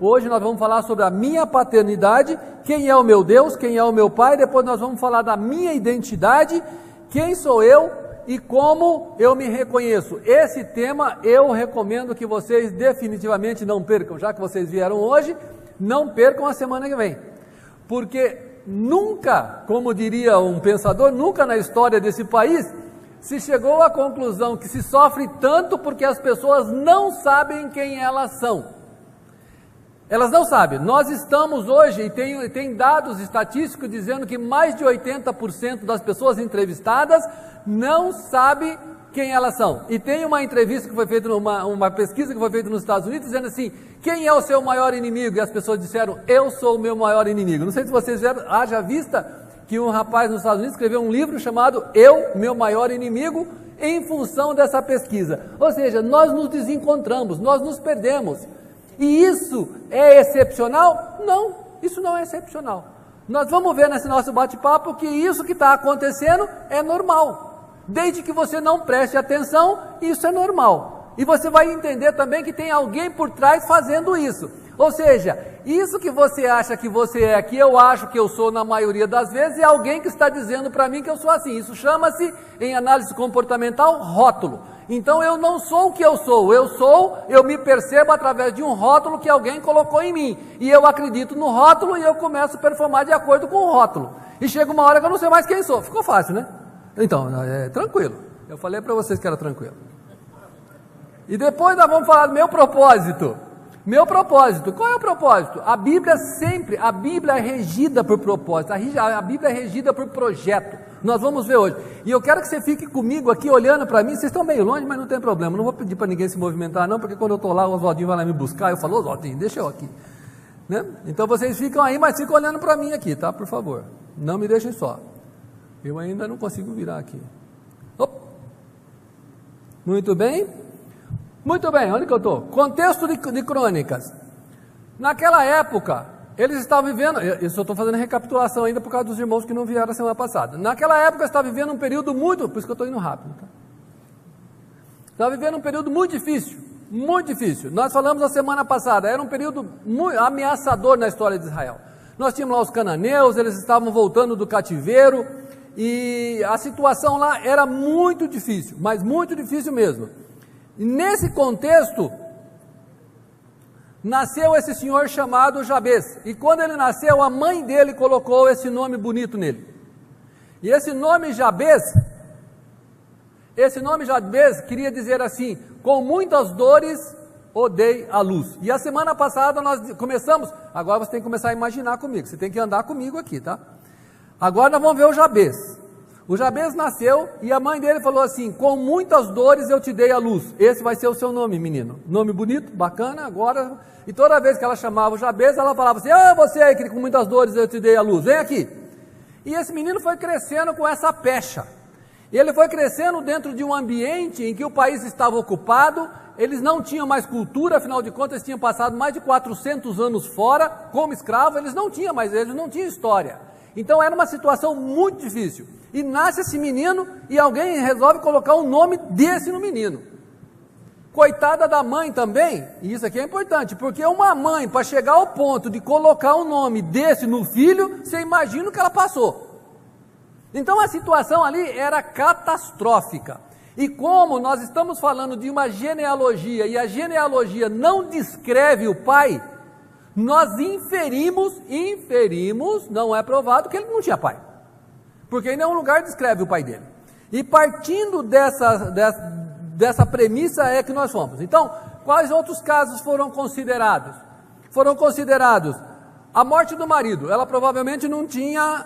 Hoje nós vamos falar sobre a minha paternidade, quem é o meu Deus, quem é o meu Pai. Depois nós vamos falar da minha identidade, quem sou eu e como eu me reconheço. Esse tema eu recomendo que vocês definitivamente não percam, já que vocês vieram hoje, não percam a semana que vem, porque nunca, como diria um pensador, nunca na história desse país se chegou à conclusão que se sofre tanto porque as pessoas não sabem quem elas são. Elas não sabem. Nós estamos hoje, e tem dados estatísticos dizendo que mais de 80% das pessoas entrevistadas não sabem quem elas são. E tem uma entrevista que foi feita, uma pesquisa que foi feita nos Estados Unidos, dizendo assim, quem é o seu maior inimigo? E as pessoas disseram, eu sou o meu maior inimigo. Não sei se vocês haja vista que um rapaz nos Estados Unidos escreveu um livro chamado Eu, Meu Maior Inimigo, em função dessa pesquisa. Ou seja, nós nos desencontramos, nós nos perdemos. E isso é excepcional? Não, isso não é excepcional. Nós vamos ver nesse nosso bate-papo que isso que está acontecendo é normal. Desde que você não preste atenção, isso é normal. E você vai entender também que tem alguém por trás fazendo isso. Ou seja, isso que você acha que você é, que eu acho que eu sou na maioria das vezes, é alguém que está dizendo para mim que eu sou assim. Isso chama-se, em análise comportamental, rótulo. Então eu não sou o que eu sou, eu me percebo através de um rótulo que alguém colocou em mim. E eu acredito no rótulo e eu começo a performar de acordo com o rótulo. E chega uma hora que eu não sei mais quem sou. Ficou fácil, né? Então, é tranquilo. Eu falei para vocês que era tranquilo. E depois nós vamos falar do meu propósito. Meu propósito, qual é o propósito? A Bíblia é regida por propósito, a Bíblia é regida por projeto. Nós vamos ver hoje. E eu quero que você fique comigo aqui olhando para mim. Vocês estão meio longe, mas não tem problema. Não vou pedir para ninguém se movimentar não, porque quando eu estou lá, o Oswaldinho vai lá me buscar. Eu falo, Oswaldinho, deixa eu aqui. Né? Então vocês ficam aí, mas ficam olhando para mim aqui, tá? Por favor. Não me deixem só. Eu ainda não consigo virar aqui. Opa. Muito bem. Muito bem, onde que eu estou? Contexto de crônicas. Naquela época, eles estavam vivendo, eu só estou fazendo recapitulação ainda por causa dos irmãos que não vieram a semana passada. Naquela época, estava vivendo um período muito, por isso que eu estou indo rápido. Tá? Estava vivendo um período muito difícil, muito difícil. Nós falamos na semana passada, era um período muito ameaçador na história de Israel. Nós tínhamos lá os cananeus, eles estavam voltando do cativeiro, e a situação lá era muito difícil, mas muito difícil mesmo. E nesse contexto, nasceu esse senhor chamado Jabez, e quando ele nasceu, a mãe dele colocou esse nome bonito nele, e esse nome Jabez queria dizer assim, com muitas dores, dei à luz. E a semana passada nós começamos, agora você tem que começar a imaginar comigo, você tem que andar comigo aqui, tá? Agora nós vamos ver o Jabez. O Jabez nasceu e a mãe dele falou assim, com muitas dores eu te dei a luz. Esse vai ser o seu nome, menino. Nome bonito, bacana, agora... E toda vez que ela chamava o Jabez, ela falava assim, você aí que com muitas dores eu te dei a luz, vem aqui. E esse menino foi crescendo com essa pecha. E ele foi crescendo dentro de um ambiente em que o país estava ocupado, eles não tinham mais cultura, afinal de contas eles tinham passado mais de 400 anos fora, como escravo, eles não tinham história. Então era uma situação muito difícil. E nasce esse menino e alguém resolve colocar o nome desse no menino. Coitada da mãe também, e isso aqui é importante, porque uma mãe, para chegar ao ponto de colocar o nome desse no filho, você imagina o que ela passou. Então a situação ali era catastrófica. E como nós estamos falando de uma genealogia, e a genealogia não descreve o pai, nós inferimos, não é provado que ele não tinha pai. Porque em nenhum lugar descreve o pai dele. E partindo dessa premissa é que nós fomos. Então, quais outros casos foram considerados? Foram considerados a morte do marido, ela provavelmente não tinha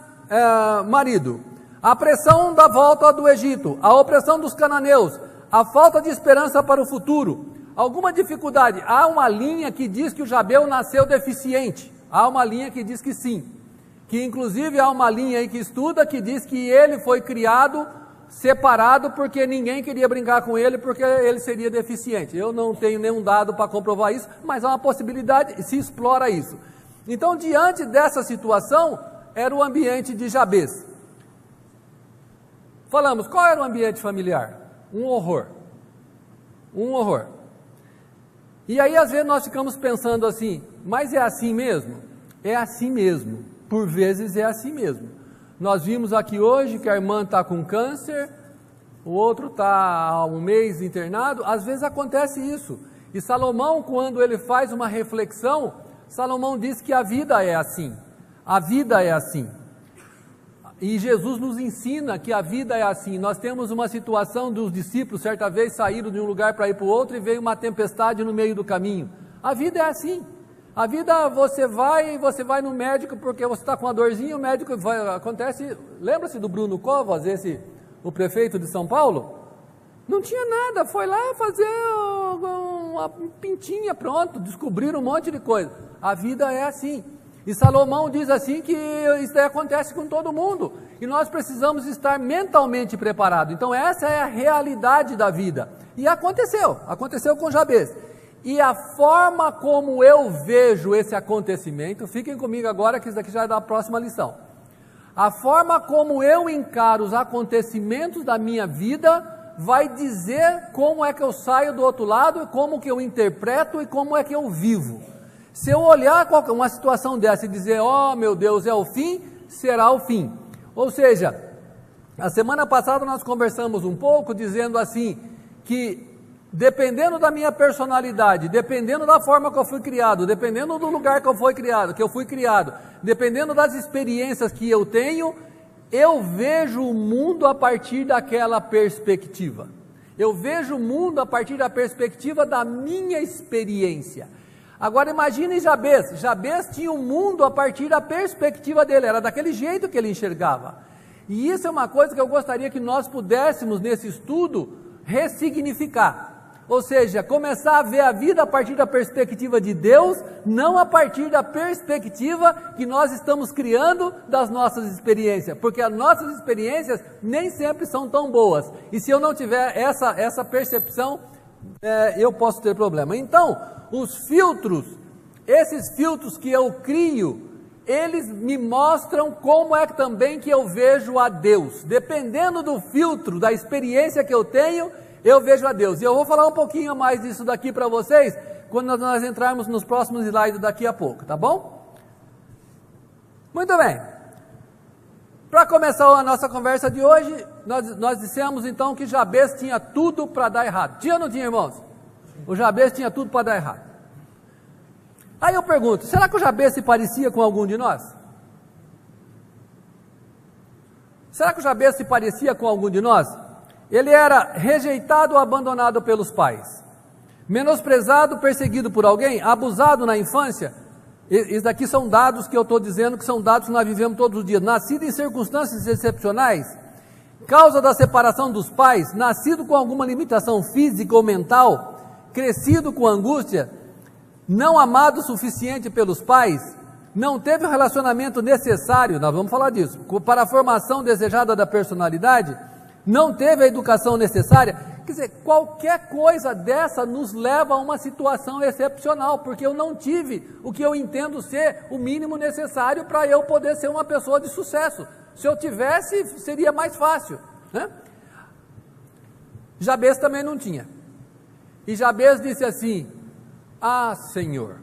marido. A pressão da volta do Egito, a opressão dos cananeus, a falta de esperança para o futuro, alguma dificuldade. Há uma linha que diz que o Jabeu nasceu deficiente, há uma linha que diz que sim, que inclusive há uma linha aí que estuda que diz que ele foi criado separado porque ninguém queria brincar com ele porque ele seria deficiente. Eu não tenho nenhum dado para comprovar isso, mas há uma possibilidade, se explora isso. Então, diante dessa situação, era o ambiente de Jabez. Falamos, qual era o ambiente familiar? Um horror. Um horror. E aí, às vezes, nós ficamos pensando assim, mas é assim mesmo? É assim mesmo, por vezes é assim mesmo. Nós vimos aqui hoje que a irmã está com câncer, o outro está há um mês internado, às vezes acontece isso. E Salomão, quando ele faz uma reflexão, Salomão diz que a vida é assim, a vida é assim. E Jesus nos ensina que a vida é assim. Nós temos uma situação dos discípulos, certa vez saíram de um lugar para ir para o outro e veio uma tempestade no meio do caminho. A vida é assim. A vida, você vai no médico porque você está com uma dorzinha, o médico vai, acontece, lembra-se do Bruno Covas, o prefeito de São Paulo? Não tinha nada, foi lá fazer uma pintinha, pronto, descobriram um monte de coisa. A vida é assim. E Salomão diz assim que isso acontece com todo mundo, e nós precisamos estar mentalmente preparados. Então essa é a realidade da vida, e aconteceu com Jabez. E a forma como eu vejo esse acontecimento, fiquem comigo agora que isso daqui já é da próxima lição. A forma como eu encaro os acontecimentos da minha vida vai dizer como é que eu saio do outro lado, como que eu interpreto e como é que eu vivo. Se eu olhar uma situação dessa e dizer, oh meu Deus, é o fim, será o fim. Ou seja, a semana passada nós conversamos um pouco, dizendo assim, que dependendo da minha personalidade, dependendo da forma que eu fui criado, dependendo do lugar que eu fui criado, dependendo das experiências que eu tenho, eu vejo o mundo a partir daquela perspectiva. Eu vejo o mundo a partir da perspectiva da minha experiência. Agora imagine Jabez. Jabez tinha o mundo a partir da perspectiva dele, era daquele jeito que ele enxergava. E isso é uma coisa que eu gostaria que nós pudéssemos nesse estudo ressignificar. Ou seja, começar a ver a vida a partir da perspectiva de Deus, não a partir da perspectiva que nós estamos criando das nossas experiências, porque as nossas experiências nem sempre são tão boas, e se eu não tiver essa percepção, eu posso ter problema. Então, os filtros, esses filtros que eu crio, eles me mostram como é também que eu vejo a Deus. Dependendo do filtro, da experiência que eu tenho, eu vejo a Deus. E eu vou falar um pouquinho mais disso daqui para vocês, quando nós entrarmos nos próximos slides daqui a pouco, tá bom? Muito bem. Para começar a nossa conversa de hoje, nós dissemos então que Jabez tinha tudo para dar errado. Tinha ou não tinha, irmãos? O Jabez tinha tudo para dar errado. Aí eu pergunto, será que o Jabez se parecia com algum de nós? Será que o Jabez se parecia com algum de nós? Ele era rejeitado ou abandonado pelos pais, menosprezado, perseguido por alguém, abusado na infância. Isso daqui são dados que eu estou dizendo que são dados que nós vivemos todos os dias. Nascido em circunstâncias excepcionais, causa da separação dos pais, nascido com alguma limitação física ou mental, crescido com angústia, não amado o suficiente pelos pais, não teve o relacionamento necessário, nós vamos falar disso, para a formação desejada da personalidade, não teve a educação necessária. Quer dizer, qualquer coisa dessa nos leva a uma situação excepcional, porque eu não tive o que eu entendo ser o mínimo necessário para eu poder ser uma pessoa de sucesso. Se eu tivesse, seria mais fácil, né? Jabez também não tinha. E Jabez disse assim, ah Senhor,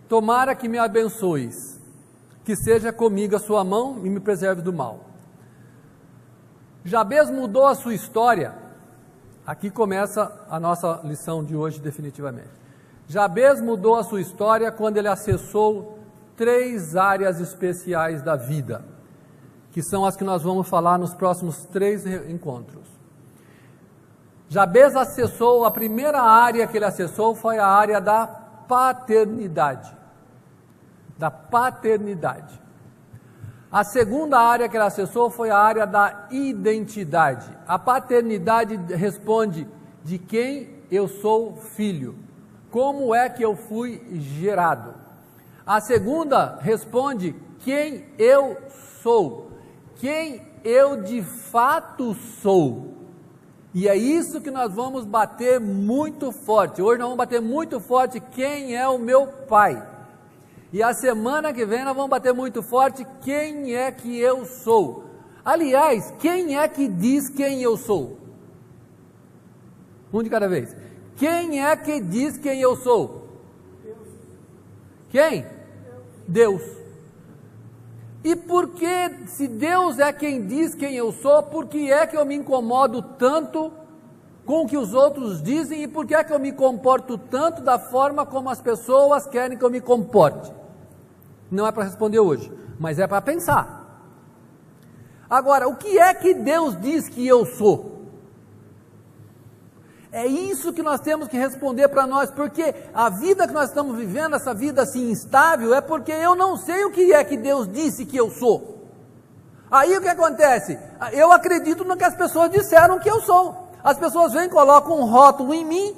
tomara que me abençoes, que seja comigo a sua mão e me preserve do mal. Jabez mudou a sua história. Aqui começa a nossa lição de hoje definitivamente. Jabez mudou a sua história quando ele acessou 3 áreas especiais da vida, que são as que nós vamos falar nos próximos 3 encontros. Jabez acessou, a primeira área que ele acessou foi a área da paternidade. Da paternidade. A segunda área que ele acessou foi a área da identidade. A paternidade responde de quem eu sou filho, como é que eu fui gerado. A segunda responde quem eu sou, quem eu de fato sou. E é isso que nós vamos bater muito forte. Hoje nós vamos bater muito forte quem é o meu pai. E a semana que vem nós vamos bater muito forte quem é que eu sou. Aliás, quem é que diz quem eu sou? Um de cada vez. Quem é que diz quem eu sou? Quem? Deus. E por que, se Deus é quem diz quem eu sou, por que é que eu me incomodo tanto com o que os outros dizem e por que é que eu me comporto tanto da forma como as pessoas querem que eu me comporte? Não é para responder hoje, mas é para pensar. Agora, o que é que Deus diz que eu sou? É isso que nós temos que responder para nós, porque a vida que nós estamos vivendo, essa vida assim instável, é porque eu não sei o que é que Deus disse que eu sou. Aí o que acontece? Eu acredito no que as pessoas disseram que eu sou. As pessoas vêm e colocam um rótulo em mim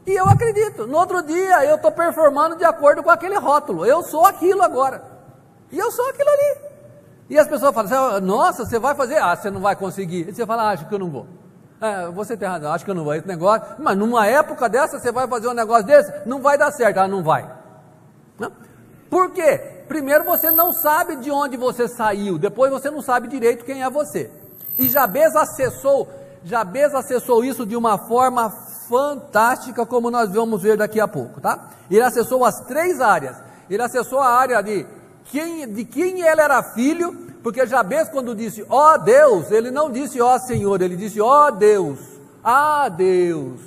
e eu acredito. No outro dia eu estou performando de acordo com aquele rótulo. Eu sou aquilo agora. E eu sou aquilo ali. E as pessoas falam, nossa, você vai fazer? Ah, você não vai conseguir. E você fala, acho que eu não vou. Você tem razão, acho que eu não vou. Esse negócio, mas numa época dessa você vai fazer um negócio desse? Não vai dar certo. Ah, não vai. Não? Por quê? Primeiro você não sabe de onde você saiu. Depois você não sabe direito quem é você. E Jabez acessou isso de uma forma fantástica, como nós vamos ver daqui a pouco, tá? Ele acessou as 3 áreas. Ele acessou a área de quem ele era filho, porque Jabez, quando disse, ó Deus, ele não disse, ó Senhor, ele disse, ó Deus, ah Deus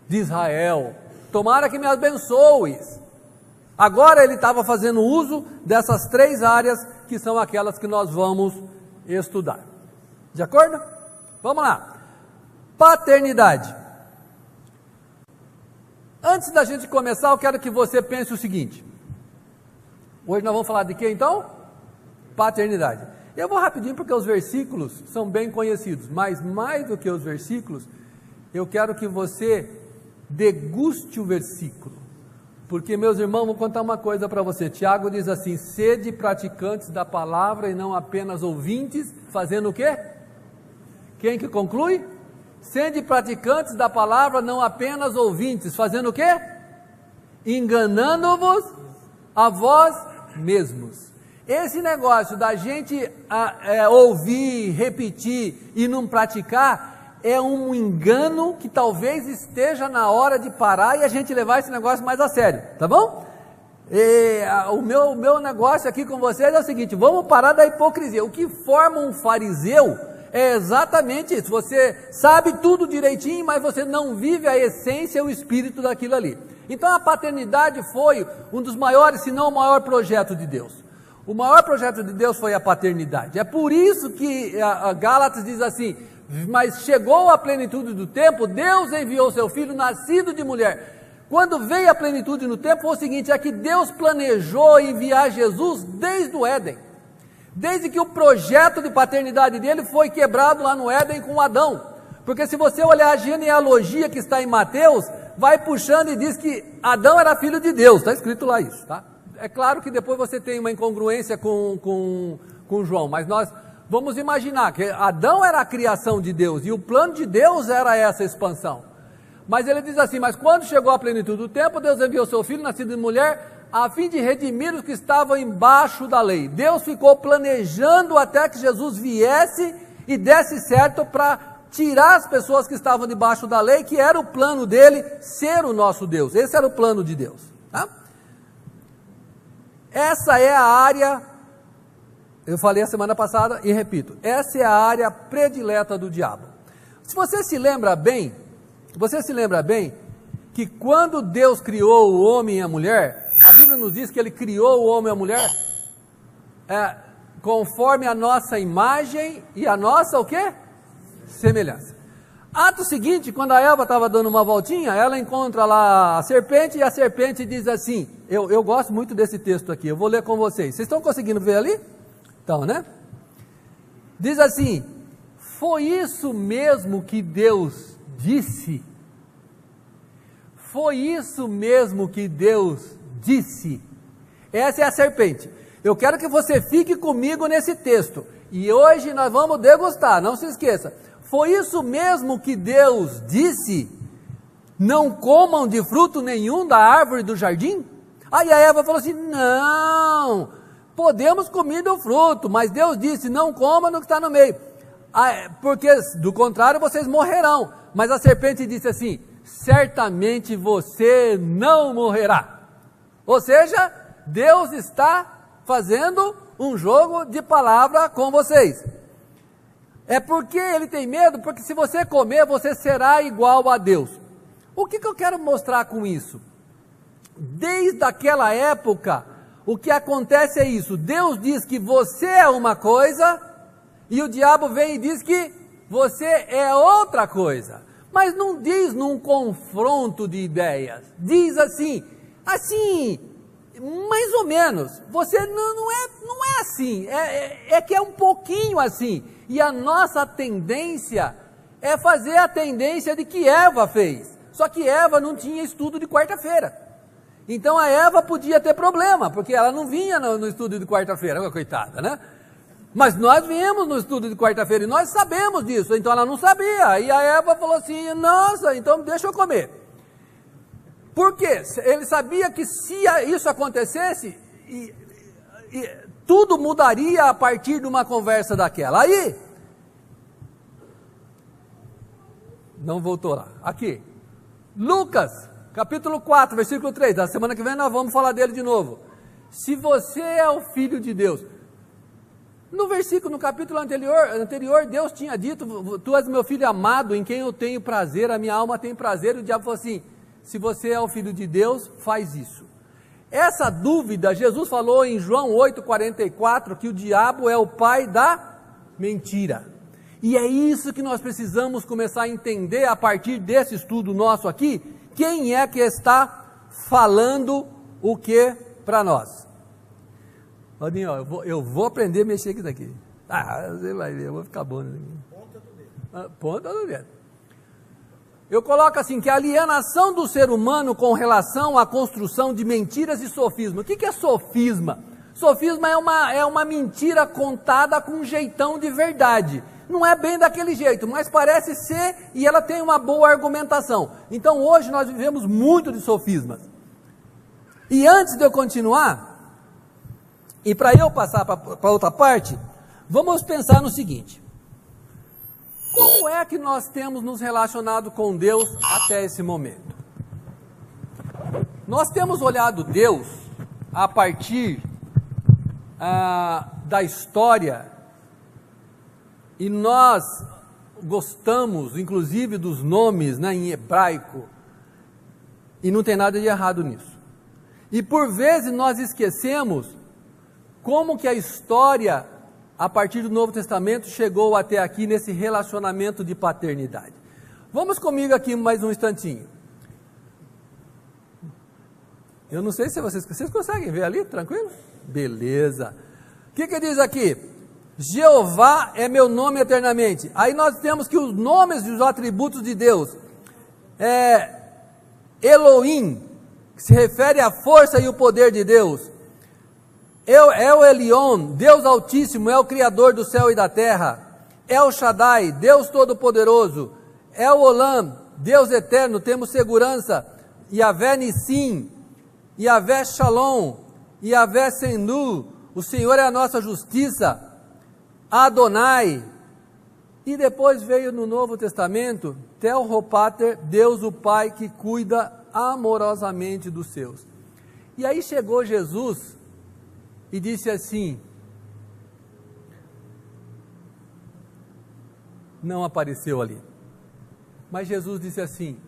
de Israel, tomara que me abençoes. Agora ele estava fazendo uso dessas 3 áreas, que são aquelas que nós vamos estudar. De acordo? Vamos lá. Paternidade. Antes da gente começar, eu quero que você pense o seguinte. Hoje nós vamos falar de quê então? Paternidade. Eu vou rapidinho porque os versículos são bem conhecidos, mas mais do que os versículos, eu quero que você deguste o versículo. Porque, meus irmãos, vou contar uma coisa para você. Tiago diz assim, sede praticantes da palavra e não apenas ouvintes, fazendo o quê? Quem que conclui? Sede praticantes da palavra, não apenas ouvintes, fazendo o quê? Enganando-vos a vós mesmos. Esse negócio da gente ouvir, repetir e não praticar, é um engano que talvez esteja na hora de parar e a gente levar esse negócio mais a sério, tá bom? O meu negócio aqui com vocês é o seguinte, vamos parar da hipocrisia. O que forma um fariseu é exatamente isso, você sabe tudo direitinho, mas você não vive a essência, o espírito daquilo ali. Então a paternidade foi um dos maiores, se não o maior projeto de Deus. O maior projeto de Deus foi a paternidade. É por isso que a Gálatas diz assim, mas chegou a plenitude do tempo, Deus enviou seu filho nascido de mulher. Quando veio a plenitude no tempo foi o seguinte, é que Deus planejou enviar Jesus desde o Éden. Desde que o projeto de paternidade dele foi quebrado lá no Éden com Adão. Porque se você olhar a genealogia que está em Mateus, vai puxando e diz que Adão era filho de Deus, está escrito lá isso, tá? É claro que depois você tem uma incongruência com João, mas nós vamos imaginar que Adão era a criação de Deus, e o plano de Deus era essa expansão. Mas ele diz assim, mas quando chegou a plenitude do tempo, Deus enviou seu filho, nascido de mulher, a fim de redimir os que estavam embaixo da lei. Deus ficou planejando até que Jesus viesse e desse certo para tirar as pessoas que estavam debaixo da lei, que era o plano dele ser o nosso Deus. Esse era o plano de Deus, tá? Essa é a área, eu falei a semana passada e repito, essa é a área predileta do diabo. Se você se lembra bem que quando Deus criou o homem e a mulher, a Bíblia nos diz que ele criou o homem e a mulher conforme a nossa imagem e a nossa o quê? Semelhança. Ato seguinte, quando a Eva estava dando uma voltinha, ela encontra lá a serpente e a serpente diz assim, eu gosto muito desse texto aqui, eu vou ler com vocês. Vocês estão conseguindo ver ali? Então, né? Diz assim, foi isso mesmo que Deus disse? Foi isso mesmo que Deus disse? Essa é a serpente. Eu quero que você fique comigo nesse texto. E hoje nós vamos degustar, não se esqueça. Foi isso mesmo que Deus disse? Não comam de fruto nenhum da árvore do jardim? Aí a Eva falou assim, não, podemos comer do fruto, mas Deus disse, não coma no que está no meio, porque do contrário vocês morrerão. Mas a serpente disse assim, certamente você não morrerá. Ou seja, Deus está fazendo um jogo de palavra com vocês. É porque ele tem medo, porque se você comer, você será igual a Deus. O que eu quero mostrar com isso? Desde aquela época, o que acontece é isso: Deus diz que você é uma coisa, e o diabo vem e diz que você é outra coisa. Mas não diz num confronto de ideias, diz assim, mais ou menos. Você não é assim, é que é um pouquinho assim. E a nossa tendência é fazer a tendência de que Eva fez. Só que Eva não tinha estudo de quarta-feira. Então a Eva podia ter problema, porque ela não vinha no estudo de quarta-feira, coitada, né? Mas nós viemos no estudo de quarta-feira e nós sabemos disso, então ela não sabia. E a Eva falou assim, nossa, então deixa eu comer. Por quê? Ele sabia que se isso acontecesse, tudo mudaria a partir de uma conversa daquela. Aí, não voltou lá, aqui, Lucas, capítulo 4, versículo 3, da semana que vem nós vamos falar dele de novo. Se você é o Filho de Deus, no capítulo anterior, Deus tinha dito, tu és meu filho amado, em quem eu tenho prazer, a minha alma tem prazer, e o diabo falou assim, se você é o Filho de Deus, faz isso. Essa dúvida, Jesus falou em João 8,44, que o diabo é o pai da mentira. E é isso que nós precisamos começar a entender a partir desse estudo nosso aqui, quem é que está falando o que para nós. Odinho, eu vou aprender a mexer aqui daqui. Você vai ver, eu vou ficar bom. Ponta do dedo. Ponta do dedo. Eu coloco assim, que a alienação do ser humano com relação à construção de mentiras e sofisma. O que é sofisma? Sofisma é uma mentira contada com um jeitão de verdade. Não é bem daquele jeito, mas parece ser, e ela tem uma boa argumentação. Então hoje nós vivemos muito de sofismas. E antes de eu continuar, e para eu passar para outra parte, vamos pensar no seguinte: como é que nós temos nos relacionado com Deus até esse momento? Nós temos olhado Deus a partir da história, e nós gostamos inclusive dos nomes, né, em hebraico, e não tem nada de errado nisso. E por vezes nós esquecemos como que a história, a partir do Novo Testamento, chegou até aqui nesse relacionamento de paternidade. Vamos comigo aqui mais um instantinho. Eu não sei se vocês conseguem ver ali, tranquilo? Beleza. O que diz aqui? Jeová é meu nome eternamente. Aí nós temos que os nomes e os atributos de Deus Elohim, que se refere à força e o poder de Deus. El Elyon, Deus Altíssimo, é o Criador do céu e da terra. El Shaddai, Deus Todo-Poderoso. El Olam, Deus Eterno, temos segurança. Yahvé Nissim, Yahvé Shalom, Yahvé Senu, o Senhor é a nossa justiça. Adonai. E depois veio no Novo Testamento, Tel Ropater, Deus o Pai que cuida amorosamente dos seus. E aí chegou Jesus e disse assim, não apareceu ali, mas Jesus disse assim,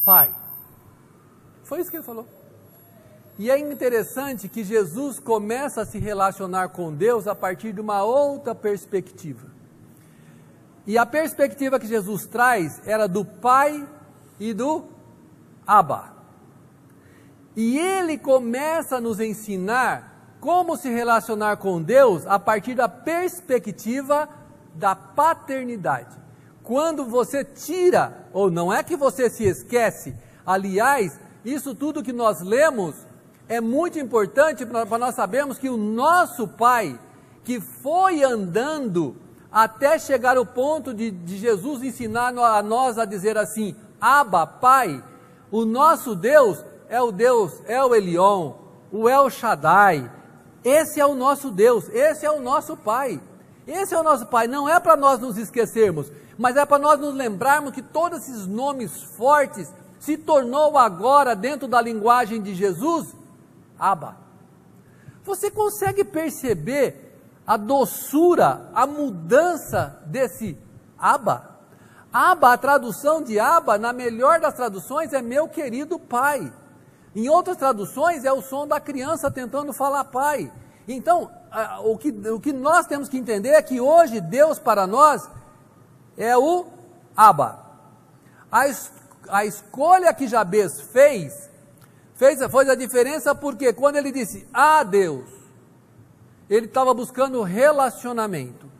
Pai. Foi isso que ele falou. E é interessante que Jesus começa a se relacionar com Deus a partir de uma outra perspectiva. E a perspectiva que Jesus traz era do Pai e do Abba. E ele começa a nos ensinar como se relacionar com Deus a partir da perspectiva da paternidade. Quando você tira, ou não é que você se esquece, aliás, isso tudo que nós lemos é muito importante para nós sabermos que o nosso Pai, que foi andando até chegar ao ponto de Jesus ensinar a nós a dizer assim, Abba, Pai, o nosso Deus, é o Elyon, o El Shaddai. Esse é o nosso Deus, esse é o nosso Pai. Esse é o nosso Pai, não é para nós nos esquecermos, mas é para nós nos lembrarmos que todos esses nomes fortes se tornou agora, dentro da linguagem de Jesus, Abba. Você consegue perceber a doçura, a mudança desse Abba? Abba, a tradução de Abba, na melhor das traduções, é meu querido pai. Em outras traduções, é o som da criança tentando falar pai. Então, o que nós temos que entender é que hoje Deus para nós é o Abba. A escolha que Jabez fez a diferença porque quando ele disse, Deus, ele estava buscando relacionamento.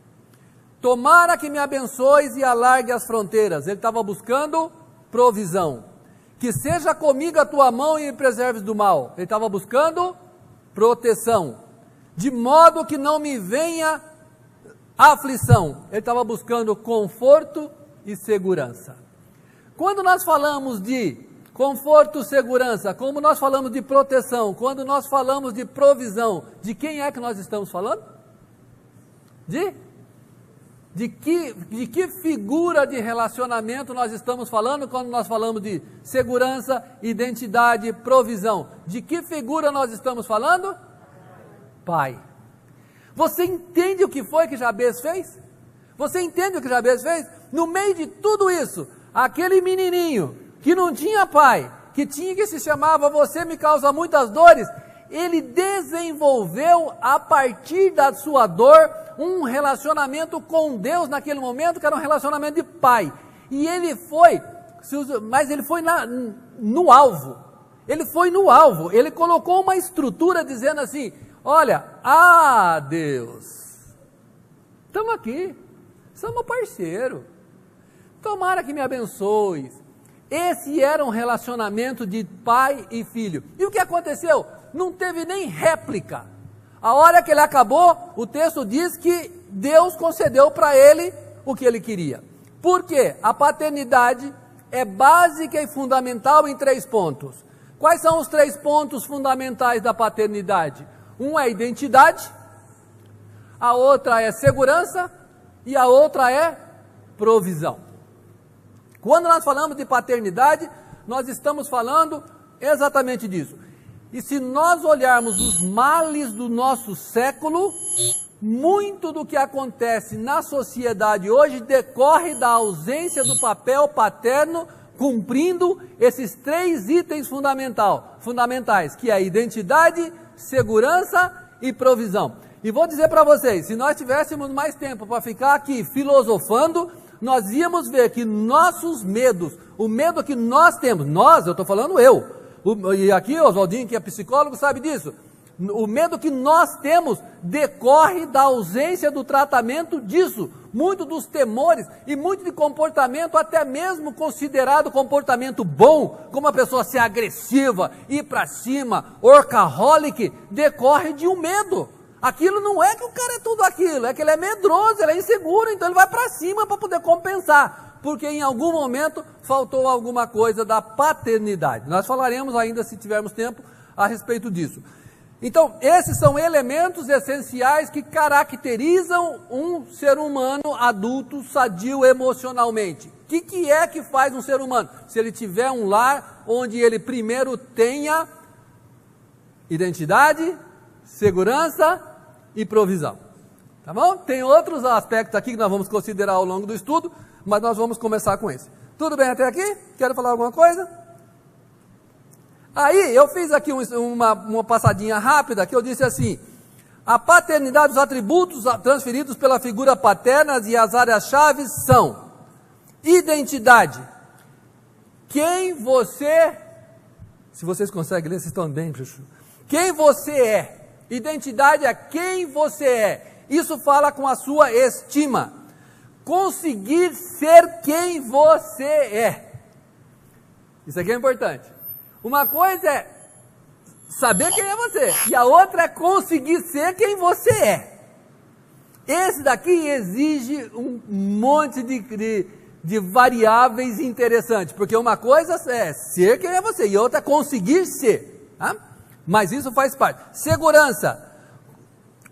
Tomara que me abençoes e alargue as fronteiras. Ele estava buscando provisão. Que seja comigo a tua mão e me preserves do mal. Ele estava buscando proteção. De modo que não me venha aflição. Ele estava buscando conforto e segurança. Quando nós falamos de conforto, segurança, como nós falamos de proteção, quando nós falamos de provisão, de quem é que nós estamos falando? De que figura de relacionamento nós estamos falando quando nós falamos de segurança, identidade, provisão? De que figura nós estamos falando? Pai. Você entende o que foi que Jabez fez? Você entende o que Jabez fez? No meio de tudo isso, aquele menininho que não tinha pai, que se chamava Você Me Causa Muitas Dores, ele desenvolveu a partir da sua dor um relacionamento com Deus naquele momento, que era um relacionamento de pai. E ele foi, mas ele foi no alvo. Ele foi no alvo. Ele colocou uma estrutura dizendo assim, olha, Deus, estamos aqui, somos parceiro, tomara que me abençoes. Esse era um relacionamento de pai e filho. E o que aconteceu? Não teve nem réplica. A hora que ele acabou, o texto diz que Deus concedeu para ele o que ele queria. Por quê? A paternidade é básica e fundamental em 3 pontos. Quais são os 3 pontos fundamentais da paternidade? Um é identidade, a outra é segurança e a outra é provisão. Quando nós falamos de paternidade, nós estamos falando exatamente disso. E se nós olharmos os males do nosso século, muito do que acontece na sociedade hoje decorre da ausência do papel paterno, cumprindo esses 3 itens fundamentais, que é identidade, segurança e provisão. E vou dizer para vocês, se nós tivéssemos mais tempo para ficar aqui filosofando, nós íamos ver que nossos medos, o medo que nós temos, eu estou falando e aqui o Oswaldinho, que é psicólogo, sabe disso, o medo que nós temos decorre da ausência do tratamento disso, muito dos temores e muito de comportamento, até mesmo considerado comportamento bom, como a pessoa ser agressiva, ir para cima, workaholic, decorre de um medo. Aquilo não é que o cara é tudo aquilo, é que ele é medroso, ele é inseguro, então ele vai para cima para poder compensar, porque em algum momento faltou alguma coisa da paternidade. Nós falaremos ainda, se tivermos tempo, a respeito disso. Então, esses são elementos essenciais que caracterizam um ser humano adulto sadio emocionalmente. O que é que faz um ser humano? Se ele tiver um lar onde ele primeiro tenha identidade, segurança e provisão. Tá bom? Tem outros aspectos aqui que nós vamos considerar ao longo do estudo, mas nós vamos começar com esse. Tudo bem até aqui? Quero falar alguma coisa? Aí eu fiz aqui uma passadinha rápida, que eu disse assim, a paternidade, os atributos transferidos pela figura paterna e as áreas-chave são identidade, quem você, se vocês conseguem ler, vocês estão bem, quem você é. Identidade é quem você é. Isso fala com a sua estima. Conseguir ser quem você é. Isso aqui é importante. Uma coisa é saber quem é você, e a outra é conseguir ser quem você é. Esse daqui exige um monte de variáveis interessantes, porque uma coisa é ser quem é você, e outra é conseguir ser. Tá? Mas isso faz parte. Segurança,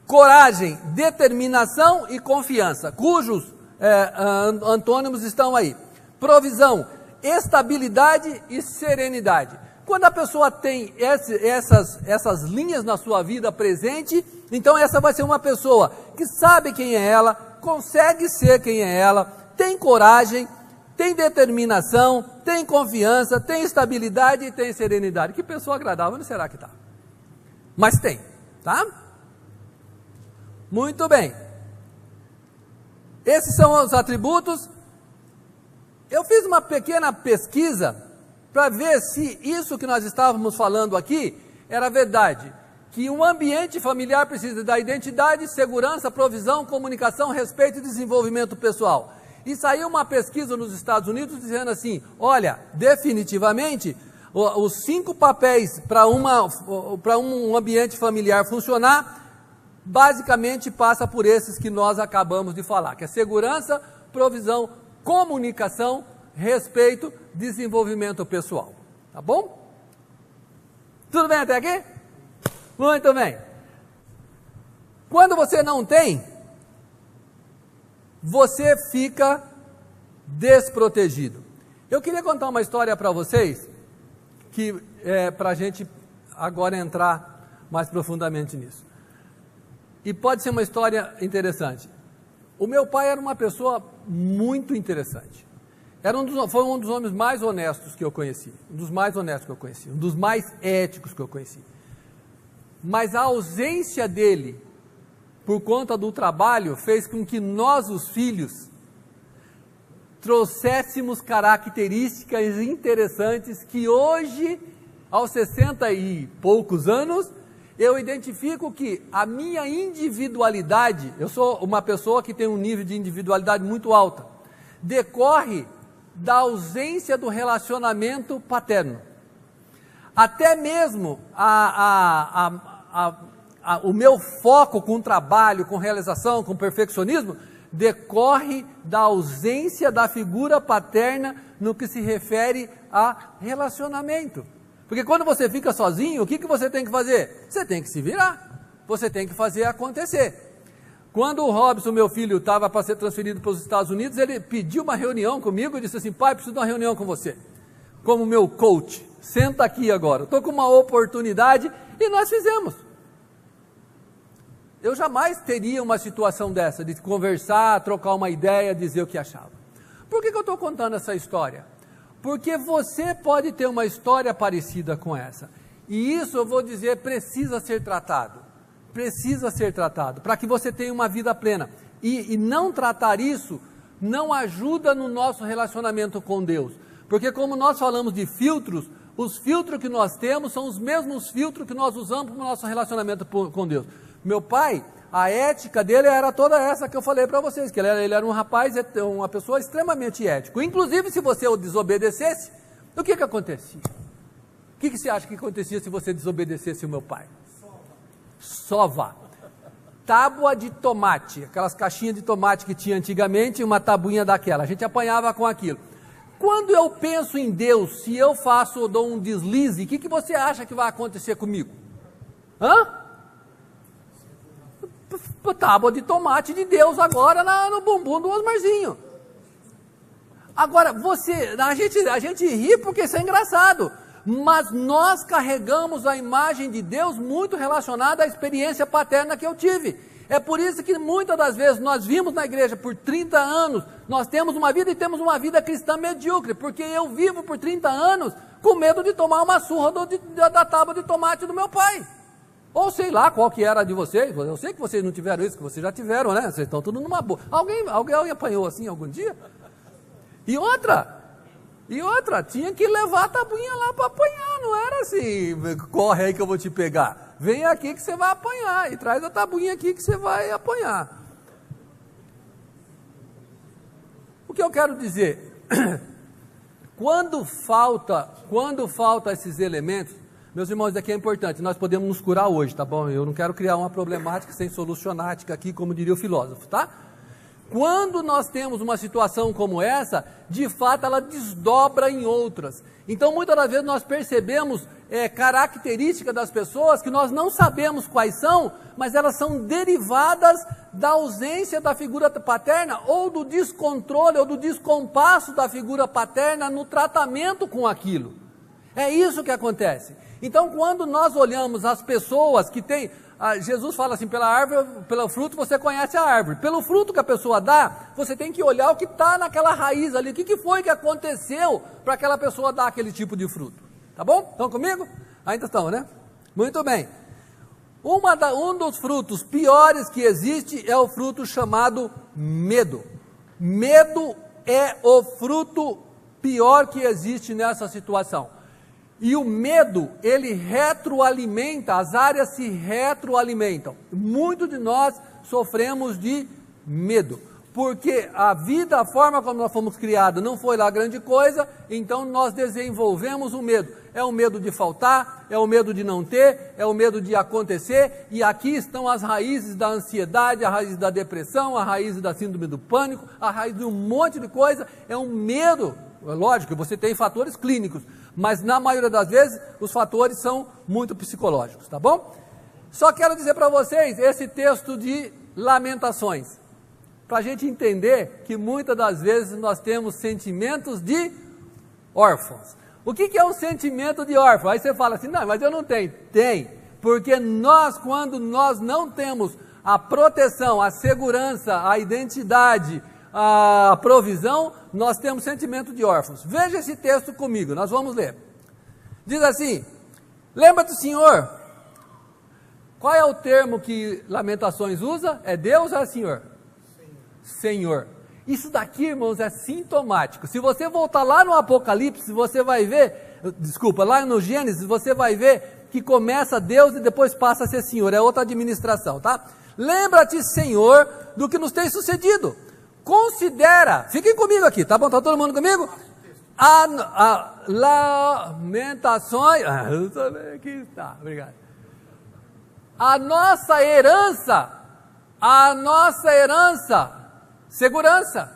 coragem, determinação e confiança, cujos antônimos estão aí. Provisão, estabilidade e serenidade. Quando a pessoa tem essas linhas na sua vida presente, então essa vai ser uma pessoa que sabe quem é ela, consegue ser quem é ela, tem coragem, tem determinação, tem confiança, tem estabilidade e tem serenidade. Que pessoa agradável, não será que está? Mas tem, tá? Muito bem. Esses são os atributos. Eu fiz uma pequena pesquisa para ver se isso que nós estávamos falando aqui era verdade. Que um ambiente familiar precisa da identidade, segurança, provisão, comunicação, respeito e desenvolvimento pessoal. E saiu uma pesquisa nos Estados Unidos dizendo assim, olha, definitivamente, os 5 papéis para um ambiente familiar funcionar, basicamente passa por esses que nós acabamos de falar, que é segurança, provisão, comunicação, respeito, desenvolvimento pessoal. Tá bom? Tudo bem até aqui? Muito bem. Quando você não tem, você fica desprotegido. Eu queria contar uma história para vocês, que para a gente agora entrar mais profundamente nisso. E pode ser uma história interessante. O meu pai era uma pessoa muito interessante. Foi um dos homens mais honestos que eu conheci. Um dos mais honestos que eu conheci. Um dos mais éticos que eu conheci. Mas a ausência dele, por conta do trabalho, fez com que nós, os filhos, trouxéssemos características interessantes que hoje, aos 60 e poucos anos, eu identifico que a minha individualidade, eu sou uma pessoa que tem um nível de individualidade muito alta, decorre da ausência do relacionamento paterno. Até mesmo o meu foco com trabalho, com realização, com perfeccionismo, decorre da ausência da figura paterna no que se refere a relacionamento. Porque quando você fica sozinho, o que você tem que fazer? Você tem que se virar, você tem que fazer acontecer. Quando o Robson, meu filho, estava para ser transferido para os Estados Unidos, ele pediu uma reunião comigo e disse assim, pai, preciso de uma reunião com você, como meu coach, senta aqui agora, estou com uma oportunidade, e nós fizemos. Eu jamais teria uma situação dessa, de conversar, trocar uma ideia, dizer o que achava. Por que eu estou contando essa história? Porque você pode ter uma história parecida com essa. E isso, eu vou dizer, precisa ser tratado. Precisa ser tratado, para que você tenha uma vida plena. E não tratar isso não ajuda no nosso relacionamento com Deus. Porque como nós falamos de filtros, os filtros que nós temos são os mesmos filtros que nós usamos para o nosso relacionamento com Deus. Meu pai, a ética dele era toda essa que eu falei para vocês, que ele era um rapaz, uma pessoa extremamente ética. Inclusive, se você o desobedecesse, o que acontecia? O que você acha que acontecia se você desobedecesse o meu pai? Sova. Tábua de tomate, aquelas caixinhas de tomate que tinha antigamente, uma tabuinha daquela, a gente apanhava com aquilo. Quando eu penso em Deus, se eu faço ou dou um deslize, o que você acha que vai acontecer comigo? Tábua de tomate de Deus agora no bumbum do Osmarzinho. Agora, a gente ri porque isso é engraçado, mas nós carregamos a imagem de Deus muito relacionada à experiência paterna que eu tive. É por isso que muitas das vezes nós vimos na igreja por 30 anos, nós temos uma vida e temos uma vida cristã medíocre, porque eu vivo por 30 anos com medo de tomar uma surra da tábua de tomate do meu pai. Ou sei lá qual que era de vocês, eu sei que vocês não tiveram isso, que vocês já tiveram, né? Vocês estão tudo numa boa. Alguém apanhou assim algum dia? E outra, tinha que levar a tabuinha lá para apanhar, não era assim, corre aí que eu vou te pegar. Vem aqui que você vai apanhar, e traz a tabuinha aqui que você vai apanhar. O que eu quero dizer? Quando falta esses elementos, meus irmãos, isso aqui é importante, nós podemos nos curar hoje, tá bom? Eu não quero criar uma problemática sem solucionática aqui, como diria o filósofo, tá? Quando nós temos uma situação como essa, de fato ela desdobra em outras. Então muitas das vezes nós percebemos características das pessoas que nós não sabemos quais são, mas elas são derivadas da ausência da figura paterna ou do descontrole ou do descompasso da figura paterna no tratamento com aquilo. É isso que acontece. Então, quando nós olhamos as pessoas que têm, Jesus fala assim, pela árvore, pelo fruto você conhece a árvore. Pelo fruto que a pessoa dá, você tem que olhar o que está naquela raiz ali. O que foi que aconteceu para aquela pessoa dar aquele tipo de fruto? Tá bom? Estão comigo? Ainda estão, né? Muito bem. Um dos frutos piores que existe é o fruto chamado medo. Medo é o fruto pior que existe nessa situação. E o medo, ele retroalimenta, as áreas se retroalimentam. Muitos de nós sofremos de medo, porque a vida, a forma como nós fomos criados, não foi lá grande coisa, então nós desenvolvemos o medo. É o medo de faltar, é o medo de não ter, é o medo de acontecer, e aqui estão as raízes da ansiedade, a raiz da depressão, a raiz da síndrome do pânico, a raiz de um monte de coisa, é um medo. Lógico, você tem fatores clínicos, mas na maioria das vezes os fatores são muito psicológicos, tá bom? Só quero dizer para vocês esse texto de Lamentações, para a gente entender que muitas das vezes nós temos sentimentos de órfãos. O que é um sentimento de órfão? Aí você fala assim, não, mas eu não tenho. Tem, porque quando nós não temos a proteção, a segurança, a identidade, a provisão, nós temos sentimento de órfãos. Veja esse texto comigo, nós vamos ler. Diz assim, lembra-te, Senhor. Qual é o termo que Lamentações usa? É Deus ou é Senhor? Senhor. Isso daqui, irmãos, é sintomático. Se você voltar lá no Apocalipse, você vai ver, lá no Gênesis, você vai ver que começa Deus e depois passa a ser Senhor, é outra administração, tá? Lembra-te, Senhor, do que nos tem sucedido. Considera, fiquem comigo aqui, tá bom? Tá todo mundo comigo? Lamentações, eu também aqui está, obrigado. A nossa herança, segurança.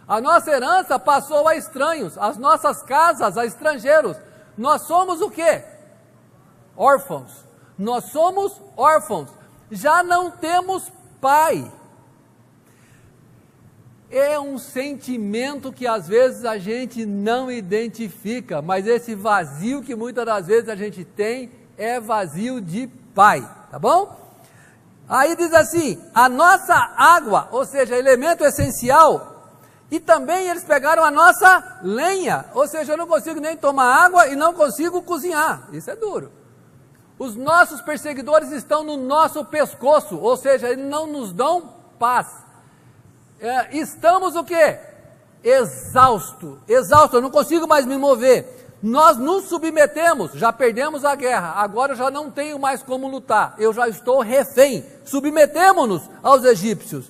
A nossa herança passou a estranhos, as nossas casas a estrangeiros. Nós somos o quê? Órfãos. Nós somos órfãos. Já não temos pai. É um sentimento que às vezes a gente não identifica, mas esse vazio que muitas das vezes a gente tem é vazio de pai, tá bom? Aí diz assim, a nossa água, ou seja, elemento essencial, e também eles pegaram a nossa lenha, ou seja, eu não consigo nem tomar água e não consigo cozinhar, isso é duro. Os nossos perseguidores estão no nosso pescoço, ou seja, eles não nos dão paz. Estamos o quê? Exausto, eu não consigo mais me mover. Nós nos submetemos, já perdemos a guerra, agora eu já não tenho mais como lutar, eu já estou refém, submetemo-nos aos egípcios,